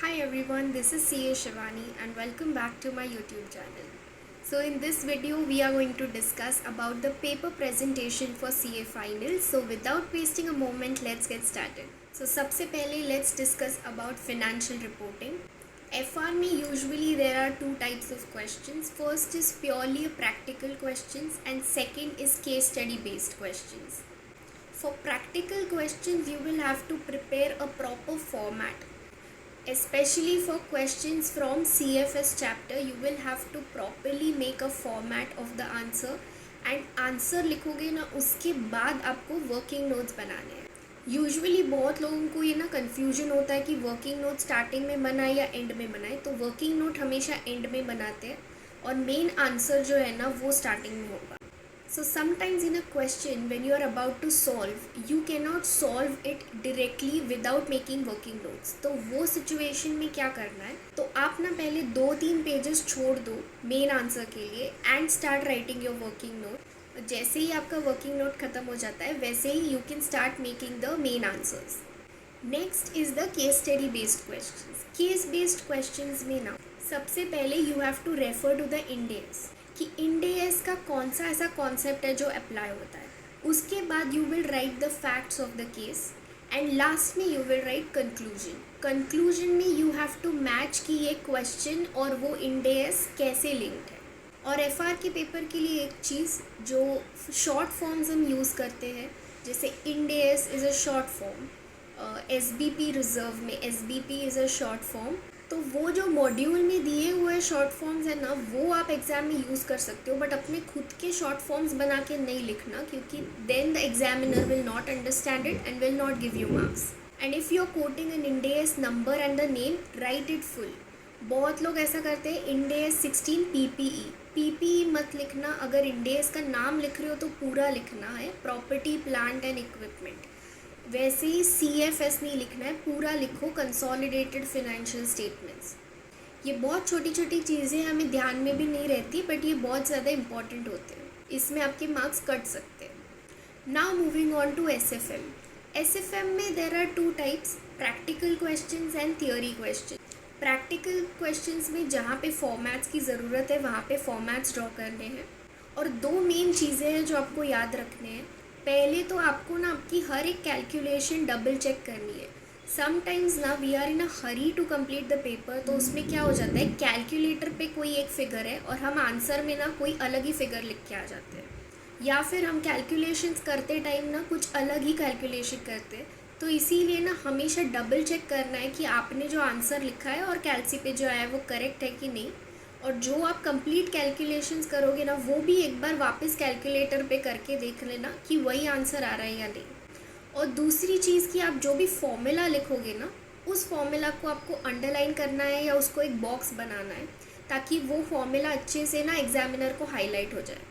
Hi everyone, this is CA Shivani and welcome back to my YouTube channel. So in this video we are going to discuss about the paper presentation for CA finals. So without wasting a moment, let's get started. So सबसे पहले let's discuss about financial reporting. FR में usually there are two types of questions. First is purely practical questions and second is case study based questions. For practical questions you will have to prepare a proper format. Especially for questions from CFS chapter, you will have to properly make a format of the answer and answer लिखोगे ना, उसके बाद आपको working notes बनाने हैं. Usually बहुत लोगों को ये ना कन्फ्यूजन होता है कि वर्किंग नोट स्टार्टिंग में बनाए या एंड में बनाए. तो वर्किंग नोट हमेशा एंड में बनाते हैं और मेन आंसर जो है ना वो स्टार्टिंग में होगा. So sometimes in a question when you are about to solve, you cannot solve it directly without making working notes. तो वो situation में क्या करना है, तो आप ना पहले 2-3 पेजेस छोड़ दो मेन आंसर के लिए and start writing your working note. जैसे ही आपका वर्किंग नोट ख़त्म हो जाता है वैसे ही you can start making the main answers. Next is the case study based questions. Case based questions में ना सबसे पहले you have to refer to the Ind AS कि इंड एस का कौन सा ऐसा कॉन्सेप्ट है जो अप्लाई होता है. उसके बाद you will write the facts of the case and last में you will write conclusion. Conclusion में यू हैव टू मैच कि ये क्वेश्चन और वो इंड एस कैसे लिंक्ड है. और एफ आर के पेपर के लिए एक चीज़ जो शॉर्ट फॉर्म्स हम यूज़ करते हैं, जैसे Ind AS is a short form, S B P reserve में S B P is a short form. तो वो जो मॉड्यूल में दिए हुए शॉर्ट फॉर्म्स है ना वो आप एग्ज़ाम में यूज़ कर सकते हो, बट अपने खुद के शॉर्ट फॉर्म्स बना के नहीं लिखना, क्योंकि then the examiner will not understand it and will not give you marks. And if you are quoting an Ind AS number and the name, write it full. बहुत लोग ऐसा करते हैं इंड एस 16 पीपीई मत लिखना. अगर end S का नाम लिख रहे हो तो पूरा लिखना है, प्रॉपर्टी प्लांट एंड इक्विपमेंट. वैसे ही CFS नहीं लिखना है, पूरा लिखो कंसोलिडेटेड फाइनेंशियल स्टेटमेंट्स. ये बहुत छोटी छोटी चीज़ें हमें ध्यान में भी नहीं रहती, बट ये बहुत ज़्यादा इंपॉर्टेंट होते हैं, इसमें आपके मार्क्स कट सकते हैं. Now moving on to SFM. SFM में there are two types, practical questions and theory question. Practical questions में जहाँ पे फॉर्मेट्स की ज़रूरत है वहाँ पे फॉर्मेट्स ड्रॉ करने हैं. और दो मेन चीज़ें हैं जो आपको याद रखने हैं. पहले तो आपको ना आपकी हर एक कैलकुलेशन डबल चेक करनी है. समटाइम्स ना we are in a hurry to complete the paper, तो उसमें क्या हो जाता है, कैलकुलेटर पे कोई एक फिगर है और हम आंसर में ना कोई अलग ही फिगर लिख के आ जाते हैं, या फिर हम कैलकुलेशंस करते टाइम ना कुछ अलग ही कैलकुलेशन करते हैं. तो इसीलिए ना हमेशा डबल चेक करना है कि आपने जो आंसर लिखा है और कैलसी पे जो आया है वो करेक्ट है कि नहीं. और जो आप कंप्लीट कैलकुलेशंस करोगे ना वो भी एक बार वापस कैलकुलेटर पे करके देख लेना कि वही आंसर आ रहा है या नहीं. और दूसरी चीज़ कि आप जो भी फॉर्मूला लिखोगे ना उस फॉर्मूला को आपको अंडरलाइन करना है या उसको एक बॉक्स बनाना है, ताकि वो फॉर्मूला अच्छे से ना एग्जामिनर को हाईलाइट हो जाए.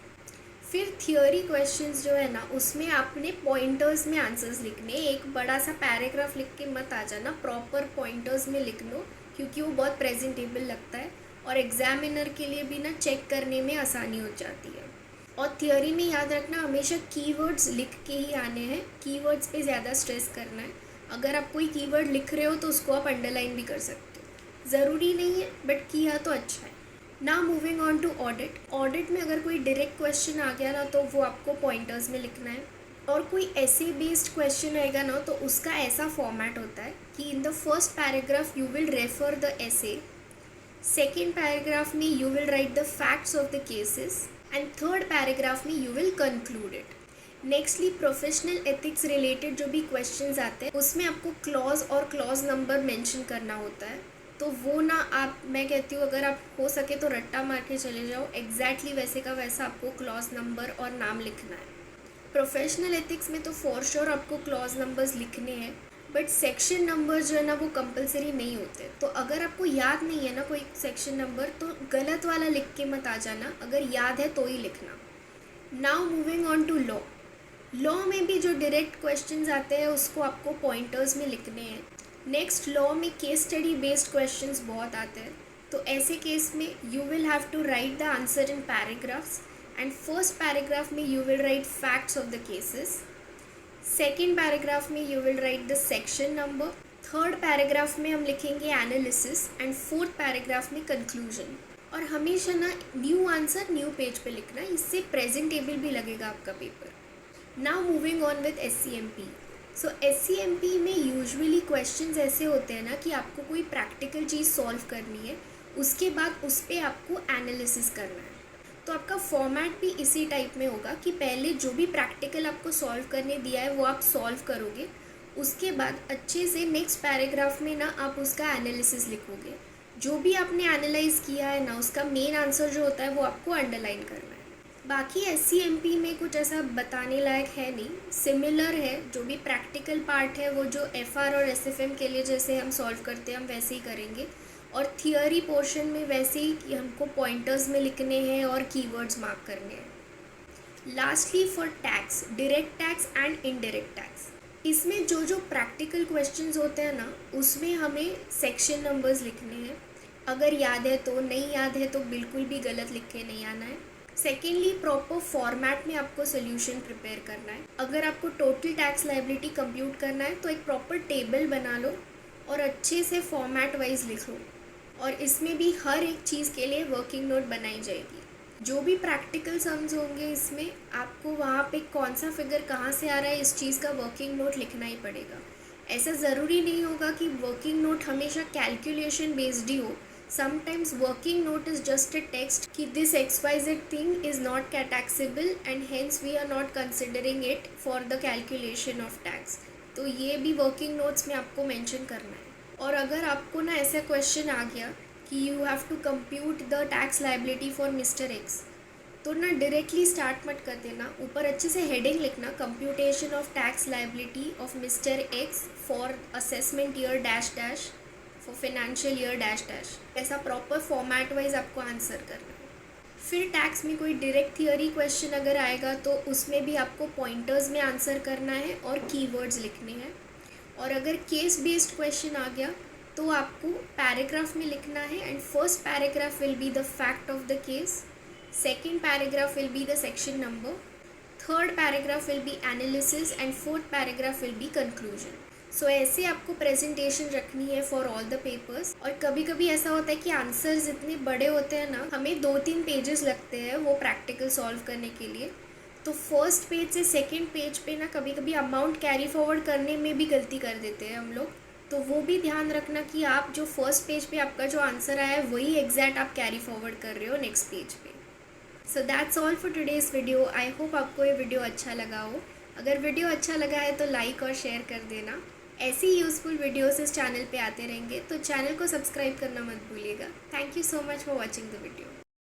फिर थियोरी क्वेश्चंस जो है ना उसमें आपने पॉइंटर्स में आंसर्स लिखने. एक बड़ा सा पैराग्राफ लिख के मत आ जाना, प्रॉपर पॉइंटर्स में लिख लो, क्योंकि वो बहुत प्रेजेंटेबल लगता है और एग्जामिनर के लिए भी ना चेक करने में आसानी हो जाती है. और थियोरी में याद रखना हमेशा कीवर्ड्स लिख के ही आने हैं, कीवर्ड्स पे ज़्यादा स्ट्रेस करना है. अगर आप कोई कीवर्ड लिख रहे हो तो उसको आप अंडरलाइन भी कर सकते हो, ज़रूरी नहीं है बट किया तो अच्छा है. Now moving on to audit. Audit में अगर कोई डायरेक्ट क्वेश्चन आ गया ना तो वो आपको पॉइंटर्स में लिखना है. और कोई ऐसे बेस्ड क्वेश्चन रहेगा ना तो उसका ऐसा फॉर्मेट होता है कि in the first paragraph you will refer the essay, second paragraph में you will write the facts of the cases and third paragraph में you will conclude it. Nextly professional ethics related जो भी questions आते हैं उसमें आपको clause और clause number mention करना होता है. तो वो ना आप, मैं कहती हूँ अगर आप हो सके तो रट्टा मार के चले जाओ, एग्जैक्टली वैसे का वैसा आपको क्लॉज नंबर और नाम लिखना है. प्रोफेशनल एथिक्स में तो फॉर श्योर आपको क्लॉज नंबर्स लिखने हैं, बट सेक्शन नंबर जो है ना वो कंपलसरी नहीं होते. तो अगर आपको याद नहीं है ना कोई सेक्शन नंबर तो गलत वाला लिख के मत आ जाना, अगर याद है तो ही लिखना. Now moving on to law. Law में भी जो डायरेक्ट क्वेश्चंस आते हैं उसको आपको पॉइंटर्स में लिखने हैं. नेक्स्ट लॉ में केस स्टडी बेस्ड क्वेश्चंस बहुत आते हैं, तो ऐसे केस में you will have to write the answer in paragraphs and first paragraph में you will write facts of the cases, second paragraph में you will write the section number, third paragraph में हम लिखेंगे एनालिसिस एंड फोर्थ पैराग्राफ में conclusion. और हमेशा ना new answer new page पे लिखना, इससे प्रेजेंटेबल भी लगेगा आपका paper. Now moving on with SCMP। So SCMP में यूजुअली क्वेश्चंस ऐसे होते हैं ना कि आपको कोई प्रैक्टिकल चीज़ सॉल्व करनी है, उसके बाद उस पर आपको एनालिसिस करना है। तो आपका फॉर्मेट भी इसी टाइप में होगा कि पहले जो भी प्रैक्टिकल आपको सॉल्व करने दिया है वो आप सॉल्व करोगे, उसके बाद अच्छे से नेक्स्ट पैराग्राफ में ना आप उसका एनालिसिस लिखोगे। जो भी आपने एनालाइज किया है ना, उसका मेन आंसर जो होता है वो आपको अंडरलाइन करना है। बाकी SCMP में कुछ ऐसा बताने लायक है नहीं, सिमिलर है। जो भी प्रैक्टिकल पार्ट है वो जो FR और SFM के लिए जैसे हम सॉल्व करते हैं हम वैसे ही करेंगे, और थियोरी पोर्शन में वैसे ही कि हमको पॉइंटर्स में लिखने हैं और कीवर्ड्स मार्क करने हैं। Lastly for tax, direct tax and indirect tax, इसमें जो जो प्रैक्टिकल क्वेश्चंस होते हैं ना, उसमें हमें सेक्शन नंबर्स लिखने हैं। अगर याद है तो, नहीं याद है तो बिल्कुल भी गलत लिख के नहीं आना है। सेकेंडली, प्रॉपर फॉर्मेट में आपको सोल्यूशन प्रिपेयर करना है। अगर आपको टोटल टैक्स लायबिलिटी कंप्यूट करना है तो एक प्रॉपर टेबल बना लो और अच्छे से फॉर्मेट वाइज लिखो, और इसमें भी हर एक चीज़ के लिए वर्किंग नोट बनाई जाएगी। जो भी प्रैक्टिकल सम्स होंगे इसमें आपको वहाँ पे कौन सा फिगर कहाँ से आ रहा है, इस चीज़ का वर्किंग नोट लिखना ही पड़ेगा। ऐसा ज़रूरी नहीं होगा कि वर्किंग नोट हमेशा कैलकुलेशन बेस्ड ही हो। Sometimes working note is just a text कि this XYZ thing is not taxable and hence we are not considering it for the calculation of tax. तो ये भी वर्किंग नोट्स में आपको mention करना है। और अगर आपको ना ऐसा क्वेश्चन आ गया कि you have to compute the tax liability for mister X, तो ना डायरेक्टली स्टार्ट मत कर देना, ऊपर अच्छे से हेडिंग लिखना, computation of tax liability of mister x for assessment year dash dash for financial year dash dash. ऐसा प्रॉपर फॉर्मेट वाइज आपको आंसर करना है। फिर टैक्स में कोई डायरेक्ट थियोरी क्वेश्चन अगर आएगा तो उसमें भी आपको पॉइंटर्स में आंसर करना है और कीवर्ड्स लिखने हैं। और अगर केस बेस्ड क्वेश्चन आ गया तो आपको पैराग्राफ में लिखना है, and first paragraph will be the fact of the case, second paragraph will be the section number, third paragraph will be analysis and fourth paragraph will be conclusion. So ऐसे आपको presentation रखनी है for all the papers. और कभी कभी ऐसा होता है कि आंसर्स इतने बड़े होते हैं ना, हमें 2-3 पेजेस लगते हैं वो प्रैक्टिकल सॉल्व करने के लिए। तो फर्स्ट पेज से सेकंड पेज पे ना कभी कभी अमाउंट कैरी फॉरवर्ड करने में भी गलती कर देते हैं हम लोग। तो वो भी ध्यान रखना कि आप जो फर्स्ट पेज पे आपका जो आंसर आया है वही एग्जैक्ट आप कैरी फॉरवर्ड कर रहे हो नेक्स्ट पेज पे। So that's all for today's video. I hope आपको ये वीडियो अच्छा लगा हो। अगर वीडियो अच्छा लगा है तो लाइक और शेयर कर देना। ऐसी यूज़फुल वीडियोस इस चैनल पे आते रहेंगे, तो चैनल को सब्सक्राइब करना मत भूलिएगा। Thank you so much for watching the video.